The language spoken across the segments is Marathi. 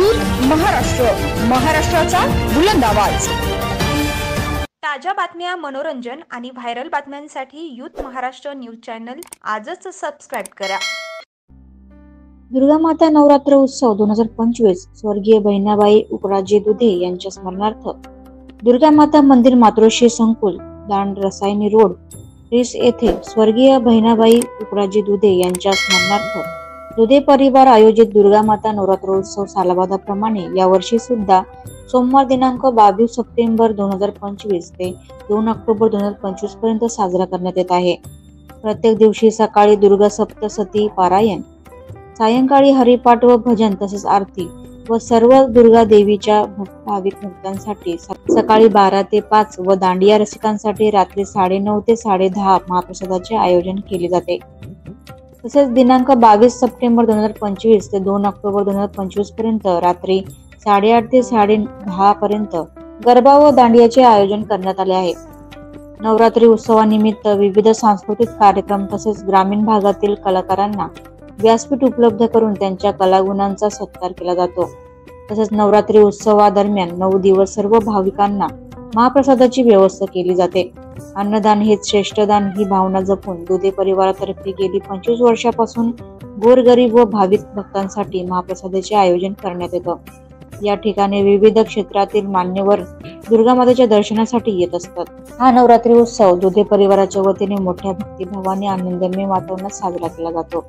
यूथ महाराष्ट्र, महाराष्ट्राचा बुलंद आवाज। ताज्या बातम्या, मनोरंजन आणि व्हायरल बातम्यांसाठी यूथ महाराष्ट्र न्यूज चॅनल आजच सबस्क्राइब करा। दुर्गा माता नवरात्र उत्सव 2025 स्वर्गीय बहिणाबाई उकराजे दुधे यांच्या स्मरणार्थ दुर्गा माता मंदिर मातोश्री संकुल, दांड रसायनी रोड, रिस येथे स्वर्गीय बहिणाबाई उकराजे दुधे यांच्या स्मरणार्थ दुधे परिवार आयोजित दुर्गा माता नवरात्रोत्सव सालाबादाप्रमाणे यावर्षी सुद्धा सोमवार दिनांक 22 सप्टेंबर 2025 ते 2 ऑक्टोबर 2025 पर्यंत साजरा करण्यात येत आहे। प्रत्येक दिवशी सकाळी दुर्गा सप्तशती पारायण, सायंकाळी हरिपाठ व भजन तसेच आरती व सर्व दुर्गा देवीच्या भाविक भक्तांसाठी सकाळी 12 ते 5 व दांडिया रसिकांसाठी रात्री 9:30 ते 10:30 महाप्रसादाचे आयोजन केले जाते। तसेच दिनांक 22 सप्टेंबर 2025 ते 2 ऑक्टोबर 2025 पर्यंत रात्री 8:30 ते 10:30 पर्यंत गरबा व दांडियाचे आयोजन करण्यात आले आहे। नवरात्री उत्सवानिमित्त विविध सांस्कृतिक कार्यक्रम तसेच ग्रामीण भागातील कलाकारांना व्यासपीठ उपलब्ध करून त्यांच्या कलागुणांचा सत्कार केला जातो। तसेच नवरात्री उत्सवादरम्यान 9 दिवस सर्व भाविकांना महाप्रसादाची व्यवस्था केली जाते। अन्नदान हेच श्रेष्ठ दान ही भावना जपून दुधे परिवारातर्फे गेली 25 वर्षापासून गोरगरीब व भाविक भक्तांसाठी महाप्रसादाचे आयोजन करण्यात येतं। या ठिकाणी विविध क्षेत्रातील मान्यवर दुर्गा मातेच्या दर्शनासाठी येत असतात। हा नवरात्री उत्सव दुधे परिवाराच्या वतीने मोठ्या भक्तिभावाने आनंदमय वातावरणात साजरा केला जातो।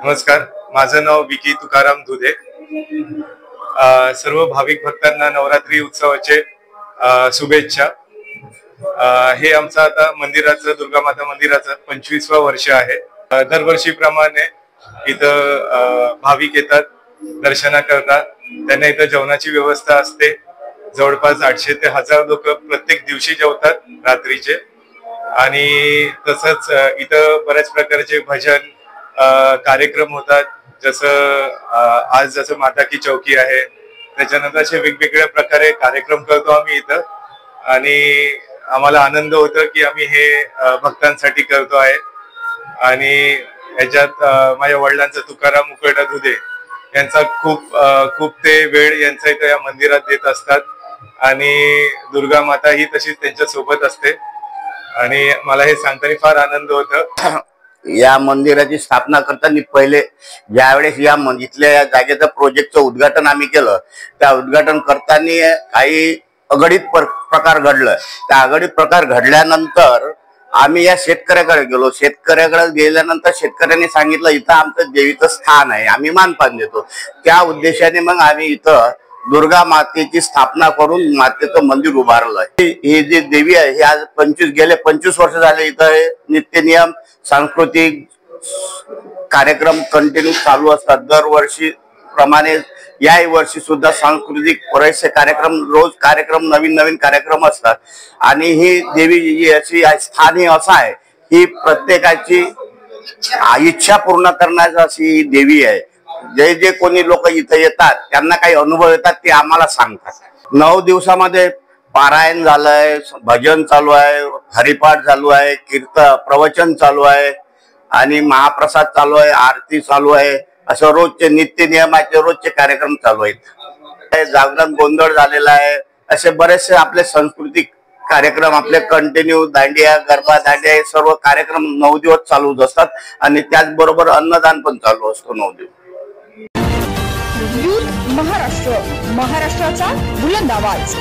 नमस्कार, माझं नाव विकी तुकाराम दुधे। सर्व भाविक भक्तांना नवरात्री उत्सवाचे शुभेच्छा। हे आमचं आता मंदिराचं, दुर्गा माता मंदिराचं 25वा वर्ष आहे। दरवर्षीप्रमाणे इथं भाविक येतात, दर्शना करतात। त्यांना इथं जेवणाची व्यवस्था असते। जवळपास 800 ते 1000 लोक प्रत्येक दिवशी जेवतात रात्रीचे। आणि तसंच इथं बऱ्याच प्रकारचे भजन कार्यक्रम होतात। जसं माता की चौकी आहे, त्याच्यानंतर असे वेगवेगळ्या प्रकारे कार्यक्रम करतो आम्ही इथं। आणि आम्हाला आनंद होतो की आम्ही हे भक्तांसाठी करतो आहे। आणि ह्याच्यात माझ्या वडिलांचा तुकाराम उकरडा दुधे यांचा खूप ते वेळ यांचा इथं या मंदिरात देत असतात। आणि दुर्गा माता ही तशीच त्यांच्या सोबत असते। आणि मला हे सांगताना फार आनंद होतो। या मंदिराची स्थापना करताना पहिले ज्यावेळेस इथल्या या जागेचं प्रोजेक्टचं उद्घाटन आम्ही केलं, त्या उद्घाटन करताना काही अघटित प्रकार घडलं। त्या अघटित प्रकार घडल्यानंतर आम्ही या शेतकऱ्याकडे गेलो। शेतकऱ्याकडे गेल्यानंतर शेतकऱ्यांनी सांगितलं इथं आमचं देवीचं स्थान आहे, आम्ही मानपान देतो। त्या उद्देशाने मग आम्ही इथं दुर्गा मातेची स्थापना करून मातेचं मंदिर उभारलं। ही जी देवी आहे ही आज गेले 25 वर्ष झाले इथं नित्य नियम सांस्कृतिक कार्यक्रम कंटिन्यू चालू असतात। दरवर्षी प्रमाणे याही वर्षी सुद्धा सांस्कृतिक बरेचसे कार्यक्रम, रोज कार्यक्रम, नवीन कार्यक्रम असतात। आणि ही देवी अशी स्थान ही असं आहे, ही प्रत्येकाची इच्छा पूर्ण करण्याची अशी देवी आहे। जे कोणी लोक इथे येतात त्यांना काही अनुभव येतात ते आम्हाला सांगतात। 9 दिवसामध्ये पारायण झालंय, भजन चालू आहे, हरिपाठ चालू आहे, प्रवचन चालू आहे आणि महाप्रसाद चालू आहे, आरती चालू आहे. असं रोजचे नित्य नियमाचे रोजचे कार्यक्रम चालू आहेत. जागरण गोंधळ झालेला आहे. असे बरेचसे आपले सांस्कृतिक कार्यक्रम आपले कंटिन्यू, दांडिया, गरबा, दांडिया हे सर्व कार्यक्रम 9 दिवस चालूच असतात आणि त्याचबरोबर अन्नदान पण चालू असतो 9 दिवस. युथ महाराष्ट्र, महाराष्ट्राचा बुलंद आवाज.